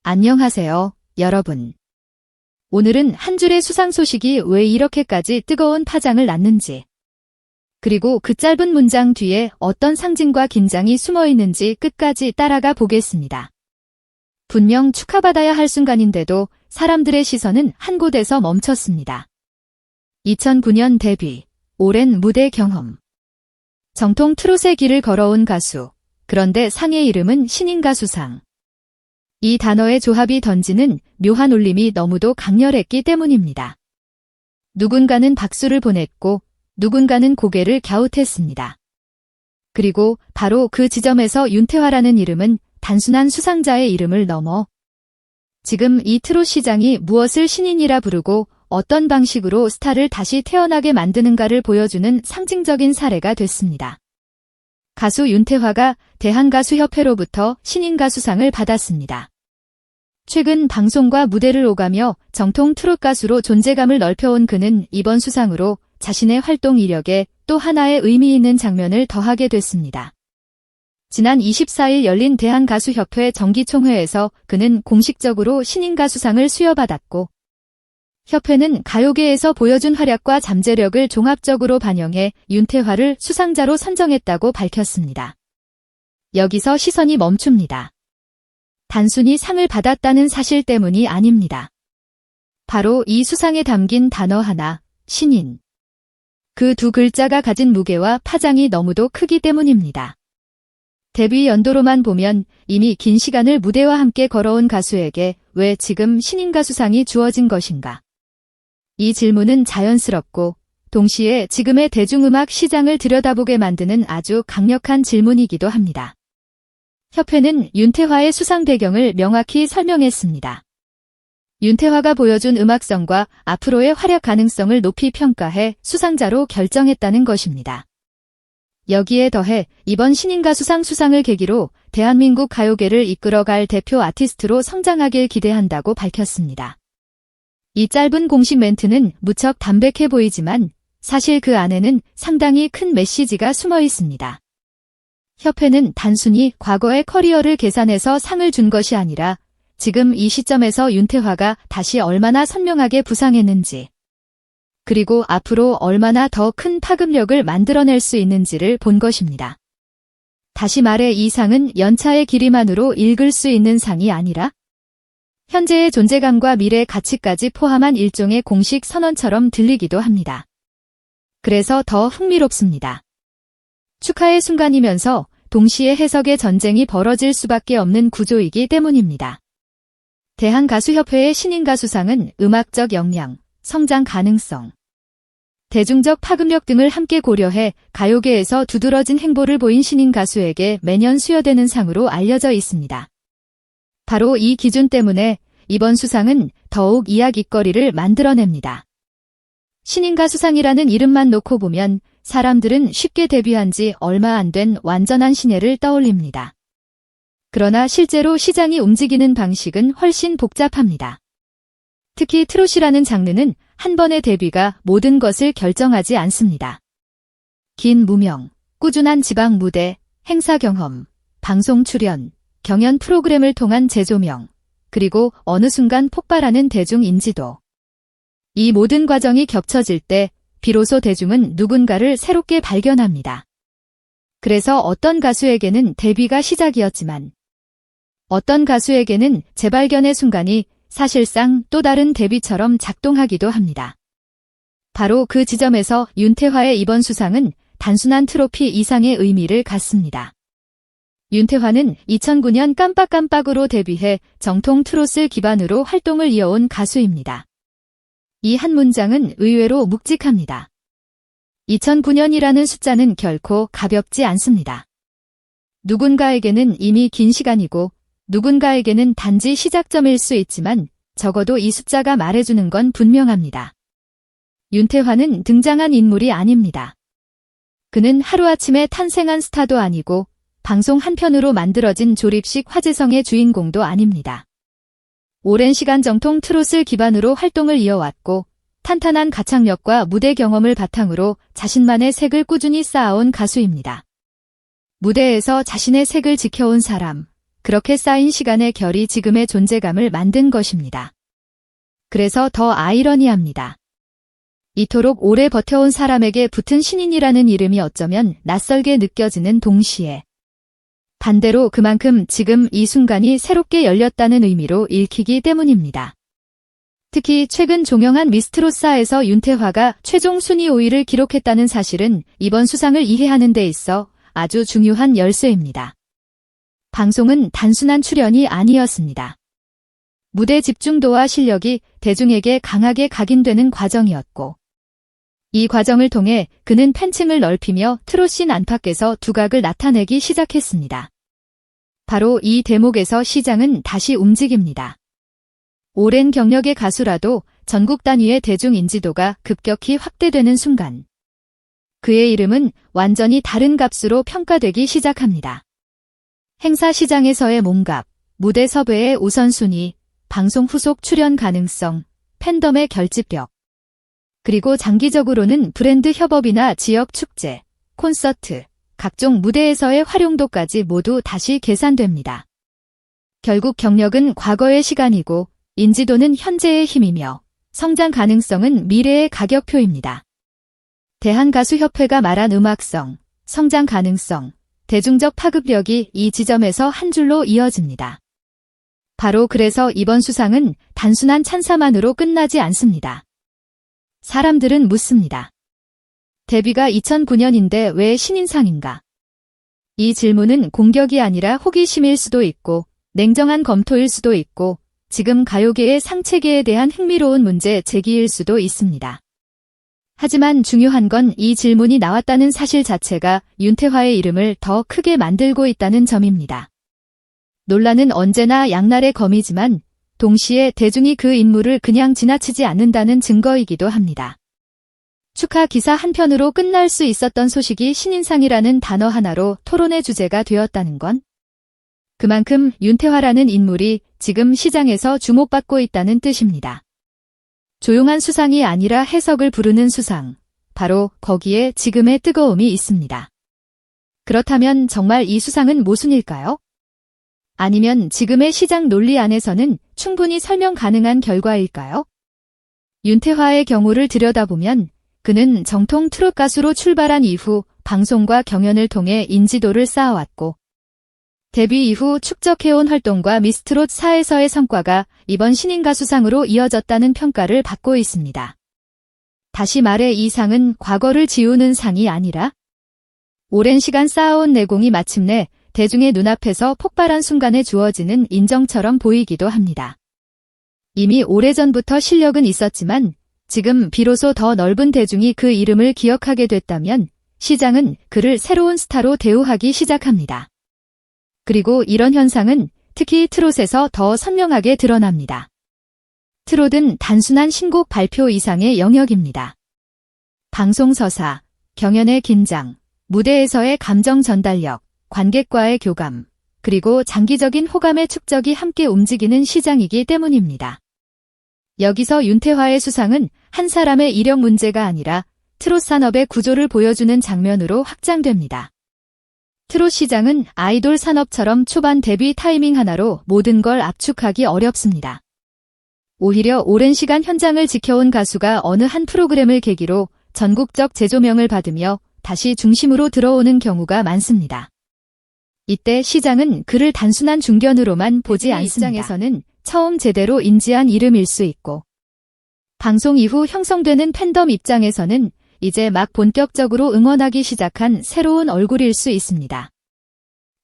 안녕하세요, 여러분. 오늘은 한 줄의 수상 소식이 왜 이렇게까지 뜨거운 파장을 낳는지, 그리고 그 짧은 문장 뒤에 어떤 상징과 긴장이 숨어 있는지 끝까지 따라가 보겠습니다. 분명 축하받아야 할 순간인데도 사람들의 시선은 한 곳에서 멈췄습니다. 2009년 데뷔, 오랜 무대 경험. 정통 트롯의 길을 걸어온 가수, 그런데 상의 이름은 신인 가수상. 이 단어의 조합이 던지는 묘한 울림이 너무도 강렬했기 때문입니다. 누군가는 박수를 보냈고 누군가는 고개를 갸웃했습니다. 그리고 바로 그 지점에서 윤태화라는 이름은 단순한 수상자의 이름을 넘어 지금 이 트롯 시장이 무엇을 신인이라 부르고 어떤 방식으로 스타를 다시 태어나게 만드는가를 보여주는 상징적인 사례가 됐습니다. 가수 윤태화가 대한가수협회로부터 신인가수상을 받았습니다. 최근 방송과 무대를 오가며 정통 트롯 가수로 존재감을 넓혀온 그는 이번 수상으로 자신의 활동 이력에 또 하나의 의미 있는 장면을 더하게 됐습니다. 지난 24일 열린 대한가수협회 정기총회에서 그는 공식적으로 신인가수상을 수여받았고, 협회는 가요계에서 보여준 활약과 잠재력을 종합적으로 반영해 윤태화를 수상자로 선정했다고 밝혔습니다. 여기서 시선이 멈춥니다. 단순히 상을 받았다는 사실 때문이 아닙니다. 바로 이 수상에 담긴 단어 하나, 신인. 그 두 글자가 가진 무게와 파장이 너무도 크기 때문입니다. 데뷔 연도로만 보면 이미 긴 시간을 무대와 함께 걸어온 가수에게 왜 지금 신인가수상이 주어진 것인가? 이 질문은 자연스럽고 동시에 지금의 대중음악 시장을 들여다보게 만드는 아주 강력한 질문이기도 합니다. 협회는 윤태화의 수상 배경을 명확히 설명했습니다. 윤태화가 보여준 음악성과 앞으로의 활약 가능성을 높이 평가해 수상자로 결정했다는 것입니다. 여기에 더해 이번 신인가수상 수상을 계기로 대한민국 가요계를 이끌어갈 대표 아티스트로 성장하길 기대한다고 밝혔습니다. 이 짧은 공식 멘트는 무척 담백해 보이지만 사실 그 안에는 상당히 큰 메시지가 숨어 있습니다. 협회는 단순히 과거의 커리어를 계산해서 상을 준 것이 아니라 지금 이 시점에서 윤태화가 다시 얼마나 선명하게 부상했는지, 그리고 앞으로 얼마나 더 큰 파급력을 만들어낼 수 있는지를 본 것입니다. 다시 말해 이 상은 연차의 길이만으로 읽을 수 있는 상이 아니라 현재의 존재감과 미래 가치까지 포함한 일종의 공식 선언처럼 들리기도 합니다. 그래서 더 흥미롭습니다. 축하의 순간이면서 동시에 해석의 전쟁이 벌어질 수밖에 없는 구조이기 때문입니다. 대한가수협회의 신인가수상은 음악적 역량, 성장 가능성, 대중적 파급력 등을 함께 고려해 가요계에서 두드러진 행보를 보인 신인 가수에게 매년 수여되는 상으로 알려져 있습니다. 바로 이 기준 때문에 이번 수상은 더욱 이야깃거리를 만들어냅니다. 신인가수상이라는 이름만 놓고 보면 사람들은 쉽게 데뷔한 지 얼마 안 된 완전한 신예를 떠올립니다. 그러나 실제로 시장이 움직이는 방식은 훨씬 복잡합니다. 특히 트롯이라는 장르는 한 번의 데뷔가 모든 것을 결정하지 않습니다. 긴 무명, 꾸준한 지방 무대, 행사 경험, 방송 출연, 경연 프로그램을 통한 재조명, 그리고 어느 순간 폭발하는 대중 인지도. 이 모든 과정이 겹쳐질 때 비로소 대중은 누군가를 새롭게 발견합니다. 그래서 어떤 가수에게는 데뷔가 시작이었지만 어떤 가수에게는 재발견의 순간이 사실상 또 다른 데뷔처럼 작동하기도 합니다. 바로 그 지점에서 윤태화의 이번 수상은 단순한 트로피 이상의 의미를 갖습니다. 윤태화는 2009년 깜빡깜빡으로 데뷔해 정통 트롯을 기반으로 활동을 이어온 가수입니다. 이 한 문장은 의외로 묵직합니다. 2009년이라는 숫자는 결코 가볍지 않습니다. 누군가에게는 이미 긴 시간이고 누군가에게는 단지 시작점일 수 있지만 적어도 이 숫자가 말해주는 건 분명합니다. 윤태화는 등장한 인물이 아닙니다. 그는 하루아침에 탄생한 스타도 아니고 방송 한 편으로 만들어진 조립식 화제성의 주인공도 아닙니다. 오랜 시간 정통 트롯을 기반으로 활동을 이어왔고 탄탄한 가창력과 무대 경험을 바탕으로 자신만의 색을 꾸준히 쌓아온 가수입니다. 무대에서 자신의 색을 지켜온 사람, 그렇게 쌓인 시간의 결이 지금의 존재감을 만든 것입니다. 그래서 더 아이러니합니다. 이토록 오래 버텨온 사람에게 붙은 신인이라는 이름이 어쩌면 낯설게 느껴지는 동시에 반대로 그만큼 지금 이 순간이 새롭게 열렸다는 의미로 읽히기 때문입니다. 특히 최근 종영한 미스트로사에서 윤태화가 최종 순위 5위를 기록했다는 사실은 이번 수상을 이해하는 데 있어 아주 중요한 열쇠입니다. 방송은 단순한 출연이 아니었습니다. 무대 집중도와 실력이 대중에게 강하게 각인되는 과정이었고 이 과정을 통해 그는 팬층을 넓히며 트롯씬 안팎에서 두각을 나타내기 시작했습니다. 바로 이 대목에서 시장은 다시 움직입니다. 오랜 경력의 가수라도 전국 단위의 대중 인지도가 급격히 확대되는 순간 그의 이름은 완전히 다른 값으로 평가되기 시작합니다. 행사 시장에서의 몸값, 무대 섭외의 우선순위, 방송 후속 출연 가능성, 팬덤의 결집력, 그리고 장기적으로는 브랜드 협업이나 지역 축제, 콘서트, 각종 무대에서의 활용도까지 모두 다시 계산됩니다. 결국 경력은 과거의 시간이고 인지도는 현재의 힘이며 성장 가능성은 미래의 가격표입니다. 대한가수협회가 말한 음악성, 성장 가능성, 대중적 파급력이 이 지점에서 한 줄로 이어집니다. 바로 그래서 이번 수상은 단순한 찬사만으로 끝나지 않습니다. 사람들은 묻습니다. 데뷔가 2009년인데 왜 신인상인가? 이 질문은 공격이 아니라 호기심일 수도 있고 냉정한 검토일 수도 있고 지금 가요계의 상체계에 대한 흥미로운 문제 제기일 수도 있습니다. 하지만 중요한 건 이 질문이 나왔다는 사실 자체가 윤태화의 이름을 더 크게 만들고 있다는 점입니다. 논란은 언제나 양날의 검이지만 동시에 대중이 그 인물을 그냥 지나치지 않는다는 증거이기도 합니다. 축하 기사 한 편으로 끝날 수 있었던 소식이 신인상이라는 단어 하나로 토론의 주제가 되었다는 건 그만큼 윤태화라는 인물이 지금 시장에서 주목받고 있다는 뜻입니다. 조용한 수상이 아니라 해석을 부르는 수상, 바로 거기에 지금의 뜨거움이 있습니다. 그렇다면 정말 이 수상은 모순일까요? 아니면 지금의 시장 논리 안에서는 충분히 설명 가능한 결과일까요? 윤태화의 경우를 들여다보면 그는 정통 트롯 가수로 출발한 이후 방송과 경연을 통해 인지도를 쌓아왔고 데뷔 이후 축적해온 활동과 미스트롯 4에서의 성과가 이번 신인가수상으로 이어졌다는 평가를 받고 있습니다. 다시 말해 이 상은 과거를 지우는 상이 아니라 오랜 시간 쌓아온 내공이 마침내 대중의 눈앞에서 폭발한 순간에 주어지는 인정처럼 보이기도 합니다. 이미 오래전부터 실력은 있었지만 지금 비로소 더 넓은 대중이 그 이름을 기억하게 됐다면 시장은 그를 새로운 스타로 대우하기 시작합니다. 그리고 이런 현상은 특히 트롯에서 더 선명하게 드러납니다. 트롯은 단순한 신곡 발표 이상의 영역입니다. 방송 서사, 경연의 긴장, 무대에서의 감정 전달력, 관객과의 교감, 그리고 장기적인 호감의 축적이 함께 움직이는 시장이기 때문입니다. 여기서 윤태화의 수상은 한 사람의 이력 문제가 아니라 트롯 산업의 구조를 보여주는 장면으로 확장됩니다. 트롯 시장은 아이돌 산업처럼 초반 데뷔 타이밍 하나로 모든 걸 압축하기 어렵습니다. 오히려 오랜 시간 현장을 지켜온 가수가 어느 한 프로그램을 계기로 전국적 재조명을 받으며 다시 중심으로 들어오는 경우가 많습니다. 이때 시장은 그를 단순한 중견으로만 보지 않습니다. 입장에서는 처음 제대로 인지한 이름일 수 있고 방송 이후 형성되는 팬덤 입장에서는 이제 막 본격적으로 응원하기 시작한 새로운 얼굴일 수 있습니다.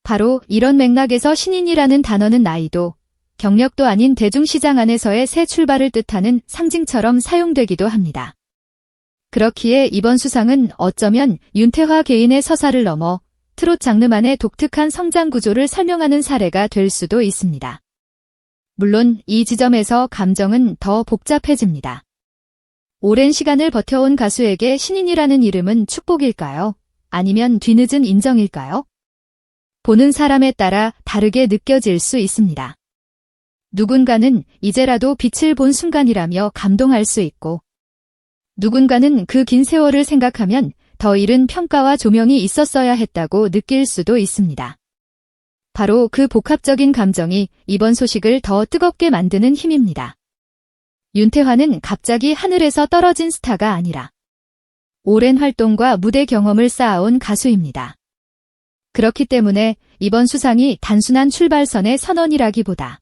바로 이런 맥락에서 신인이라는 단어는 나이도, 경력도 아닌 대중시장 안에서의 새 출발을 뜻하는 상징처럼 사용되기도 합니다. 그렇기에 이번 수상은 어쩌면 윤태화 개인의 서사를 넘어 트롯 장르만의 독특한 성장 구조를 설명하는 사례가 될 수도 있습니다. 물론 이 지점에서 감정은 더 복잡해집니다. 오랜 시간을 버텨온 가수에게 신인이라는 이름은 축복일까요? 아니면 뒤늦은 인정일까요? 보는 사람에 따라 다르게 느껴질 수 있습니다. 누군가는 이제라도 빛을 본 순간이라며 감동할 수 있고 누군가는 그 긴 세월을 생각하면 더 이른 평가와 조명이 있었어야 했다고 느낄 수도 있습니다. 바로 그 복합적인 감정이 이번 소식을 더 뜨겁게 만드는 힘입니다. 윤태화는 갑자기 하늘에서 떨어진 스타가 아니라 오랜 활동과 무대 경험을 쌓아온 가수입니다. 그렇기 때문에 이번 수상이 단순한 출발선의 선언이라기보다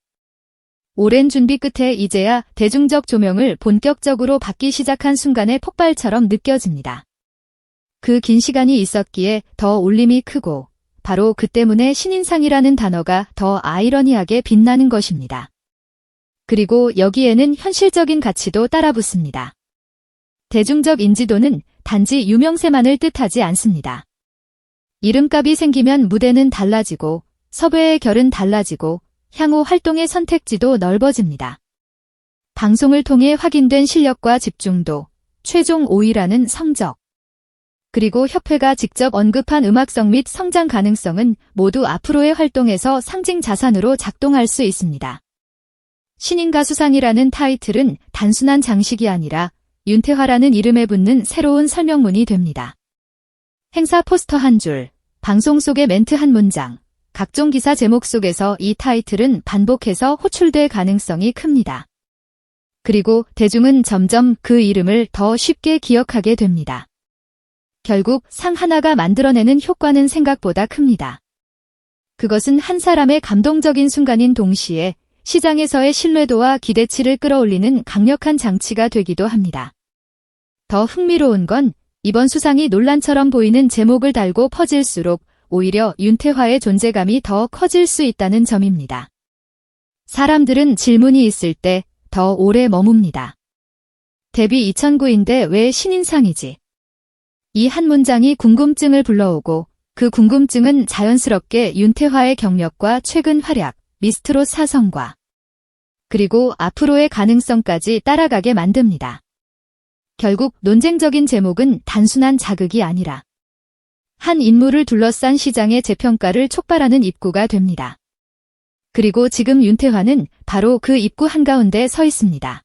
오랜 준비 끝에 이제야 대중적 조명을 본격적으로 받기 시작한 순간의 폭발처럼 느껴집니다. 그 긴 시간이 있었기에 더 울림이 크고 바로 그 때문에 신인상이라는 단어가 더 아이러니하게 빛나는 것입니다. 그리고 여기에는 현실적인 가치도 따라붙습니다. 대중적 인지도는 단지 유명세만을 뜻하지 않습니다. 이름값이 생기면 무대는 달라지고 섭외의 결은 달라지고 향후 활동의 선택지도 넓어집니다. 방송을 통해 확인된 실력과 집중도, 최종 5위라는 성적, 그리고 협회가 직접 언급한 음악성 및 성장 가능성은 모두 앞으로의 활동에서 상징 자산으로 작동할 수 있습니다. 신인 가수상이라는 타이틀은 단순한 장식이 아니라 윤태화라는 이름에 붙는 새로운 설명문이 됩니다. 행사 포스터 한 줄, 방송 속의 멘트 한 문장, 각종 기사 제목 속에서 이 타이틀은 반복해서 호출될 가능성이 큽니다. 그리고 대중은 점점 그 이름을 더 쉽게 기억하게 됩니다. 결국 상 하나가 만들어내는 효과는 생각보다 큽니다. 그것은 한 사람의 감동적인 순간인 동시에 시장에서의 신뢰도와 기대치를 끌어올리는 강력한 장치가 되기도 합니다. 더 흥미로운 건 이번 수상이 논란처럼 보이는 제목을 달고 퍼질수록 오히려 윤태화의 존재감이 더 커질 수 있다는 점입니다. 사람들은 질문이 있을 때 더 오래 머뭅니다. 데뷔 2009인데 왜 신인상이지? 이 한 문장이 궁금증을 불러오고 그 궁금증은 자연스럽게 윤태화의 경력과 최근 활약, 미스트롯 사성과 그리고 앞으로의 가능성까지 따라가게 만듭니다. 결국 논쟁적인 제목은 단순한 자극이 아니라 한 인물을 둘러싼 시장의 재평가를 촉발하는 입구가 됩니다. 그리고 지금 윤태화는 바로 그 입구 한가운데 서 있습니다.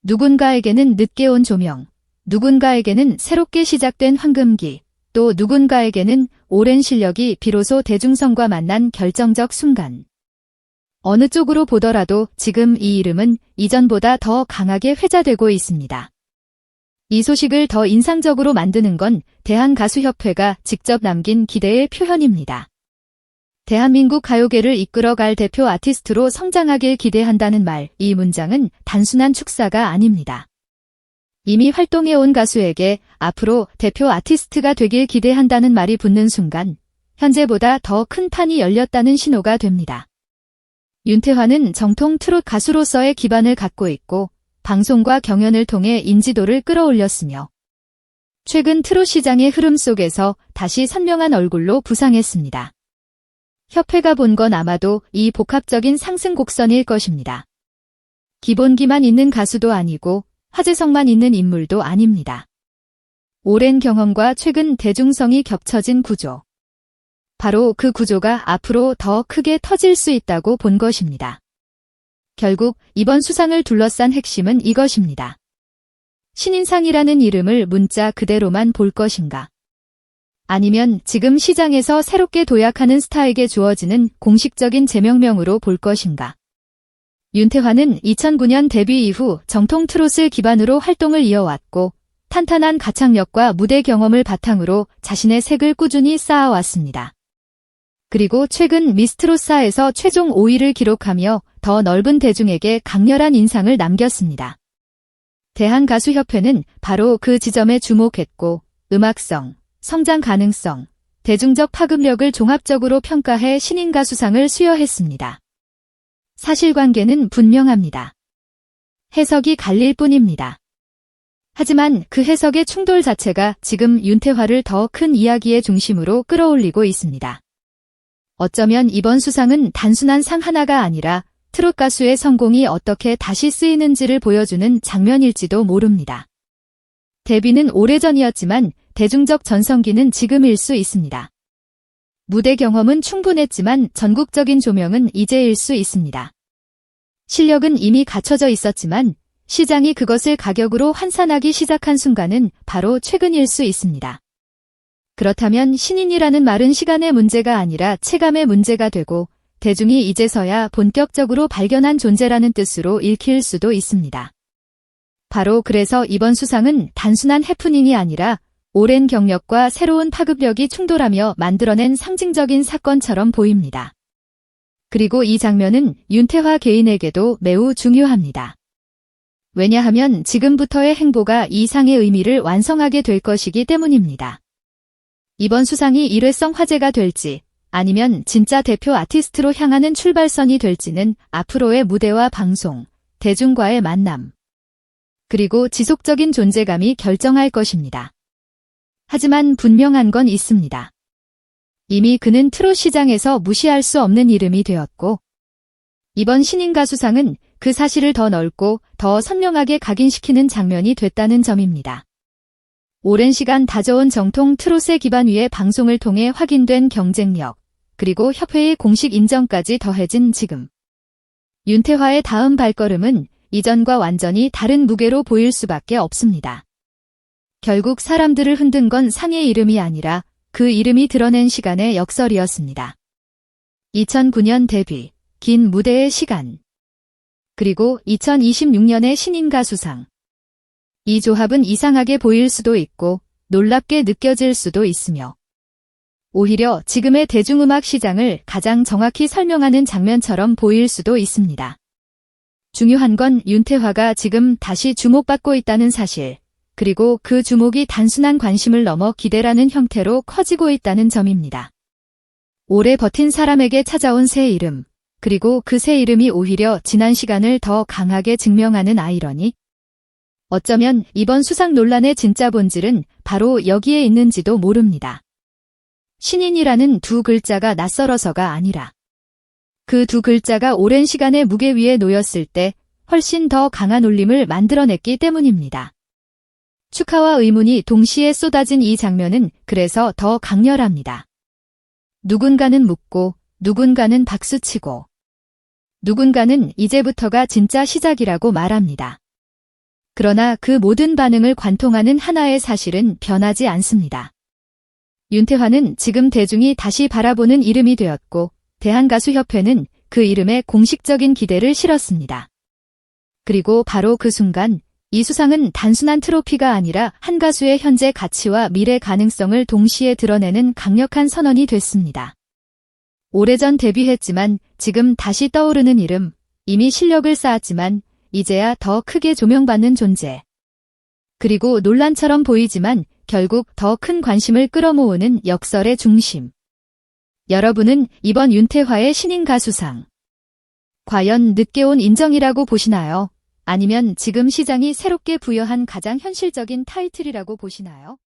누군가에게는 늦게 온 조명, 누군가에게는 새롭게 시작된 황금기, 또 누군가에게는 오랜 실력이 비로소 대중성과 만난 결정적 순간. 어느 쪽으로 보더라도 지금 이 이름은 이전보다 더 강하게 회자되고 있습니다. 이 소식을 더 인상적으로 만드는 건 대한가수협회가 직접 남긴 기대의 표현입니다. 대한민국 가요계를 이끌어갈 대표 아티스트로 성장하길 기대한다는 말, 이 문장은 단순한 축사가 아닙니다. 이미 활동해온 가수에게 앞으로 대표 아티스트가 되길 기대한다는 말이 붙는 순간 현재보다 더 큰 판이 열렸다는 신호가 됩니다. 윤태화는 정통 트롯 가수로서의 기반을 갖고 있고 방송과 경연을 통해 인지도를 끌어올렸으며 최근 트롯 시장의 흐름 속에서 다시 선명한 얼굴로 부상했습니다. 협회가 본 건 아마도 이 복합적인 상승 곡선일 것입니다. 기본기만 있는 가수도 아니고 화제성만 있는 인물도 아닙니다. 오랜 경험과 최근 대중성이 겹쳐진 구조. 바로 그 구조가 앞으로 더 크게 터질 수 있다고 본 것입니다. 결국 이번 수상을 둘러싼 핵심은 이것입니다. 신인상이라는 이름을 문자 그대로만 볼 것인가? 아니면 지금 시장에서 새롭게 도약하는 스타에게 주어지는 공식적인 제명명으로 볼 것인가? 윤태화는 2009년 데뷔 이후 정통 트롯을 기반으로 활동을 이어왔고 탄탄한 가창력과 무대 경험을 바탕으로 자신의 색을 꾸준히 쌓아왔습니다. 그리고 최근 미스트롯사에서 최종 5위를 기록하며 더 넓은 대중에게 강렬한 인상을 남겼습니다. 대한가수협회는 바로 그 지점에 주목했고 음악성, 성장 가능성, 대중적 파급력을 종합적으로 평가해 신인가수상을 수여했습니다. 사실관계는 분명합니다. 해석이 갈릴 뿐입니다. 하지만 그 해석의 충돌 자체가 지금 윤태화를 더 큰 이야기의 중심으로 끌어올리고 있습니다. 어쩌면 이번 수상은 단순한 상 하나가 아니라 트롯 가수의 성공이 어떻게 다시 쓰이는지를 보여주는 장면일지도 모릅니다. 데뷔는 오래전이었지만 대중적 전성기는 지금일 수 있습니다. 무대 경험은 충분했지만 전국적인 조명은 이제일 수 있습니다. 실력은 이미 갖춰져 있었지만 시장이 그것을 가격으로 환산하기 시작한 순간은 바로 최근일 수 있습니다. 그렇다면 신인이라는 말은 시간의 문제가 아니라 체감의 문제가 되고 대중이 이제서야 본격적으로 발견한 존재라는 뜻으로 읽힐 수도 있습니다. 바로 그래서 이번 수상은 단순한 해프닝이 아니라 오랜 경력과 새로운 파급력이 충돌하며 만들어낸 상징적인 사건처럼 보입니다. 그리고 이 장면은 윤태화 개인에게도 매우 중요합니다. 왜냐하면 지금부터의 행보가 이 상의 의미를 완성하게 될 것이기 때문입니다. 이번 수상이 일회성 화제가 될지 아니면 진짜 대표 아티스트로 향하는 출발선이 될지는 앞으로의 무대와 방송, 대중과의 만남, 그리고 지속적인 존재감이 결정할 것입니다. 하지만 분명한 건 있습니다. 이미 그는 트롯 시장에서 무시할 수 없는 이름이 되었고 이번 신인 가수상은 그 사실을 더 넓고 더 선명하게 각인시키는 장면이 됐다는 점입니다. 오랜 시간 다져온 정통 트롯의 기반 위에 방송을 통해 확인된 경쟁력, 그리고 협회의 공식 인정까지 더해진 지금. 윤태화의 다음 발걸음은 이전과 완전히 다른 무게로 보일 수밖에 없습니다. 결국 사람들을 흔든 건 상의 이름이 아니라 그 이름이 드러낸 시간의 역설이었습니다. 2009년 데뷔, 긴 무대의 시간. 그리고 2026년의 신인 가수상. 이 조합은 이상하게 보일 수도 있고 놀랍게 느껴질 수도 있으며 오히려 지금의 대중음악 시장을 가장 정확히 설명하는 장면처럼 보일 수도 있습니다. 중요한 건 윤태화가 지금 다시 주목받고 있다는 사실, 그리고 그 주목이 단순한 관심을 넘어 기대라는 형태로 커지고 있다는 점입니다. 오래 버틴 사람에게 찾아온 새 이름, 그리고 그 새 이름이 오히려 지난 시간을 더 강하게 증명하는 아이러니? 어쩌면 이번 수상 논란의 진짜 본질은 바로 여기에 있는지도 모릅니다. 신인이라는 두 글자가 낯설어서가 아니라 그 두 글자가 오랜 시간의 무게 위에 놓였을 때 훨씬 더 강한 울림을 만들어냈기 때문입니다. 축하와 의문이 동시에 쏟아진 이 장면은 그래서 더 강렬합니다. 누군가는 묻고 누군가는 박수치고 누군가는 이제부터가 진짜 시작이라고 말합니다. 그러나 그 모든 반응을 관통하는 하나의 사실은 변하지 않습니다. 윤태화는 지금 대중이 다시 바라보는 이름이 되었고 대한가수협회는 그 이름에 공식적인 기대를 실었습니다. 그리고 바로 그 순간 이 수상은 단순한 트로피가 아니라 한 가수의 현재 가치와 미래 가능성을 동시에 드러내는 강력한 선언이 됐습니다. 오래전 데뷔했지만 지금 다시 떠오르는 이름, 이미 실력을 쌓았지만 이제야 더 크게 조명받는 존재. 그리고 논란처럼 보이지만 결국 더 큰 관심을 끌어모으는 역설의 중심. 여러분은 이번 윤태화의 신인 가수상, 과연 늦게 온 인정이라고 보시나요? 아니면 지금 시장이 새롭게 부여한 가장 현실적인 타이틀이라고 보시나요?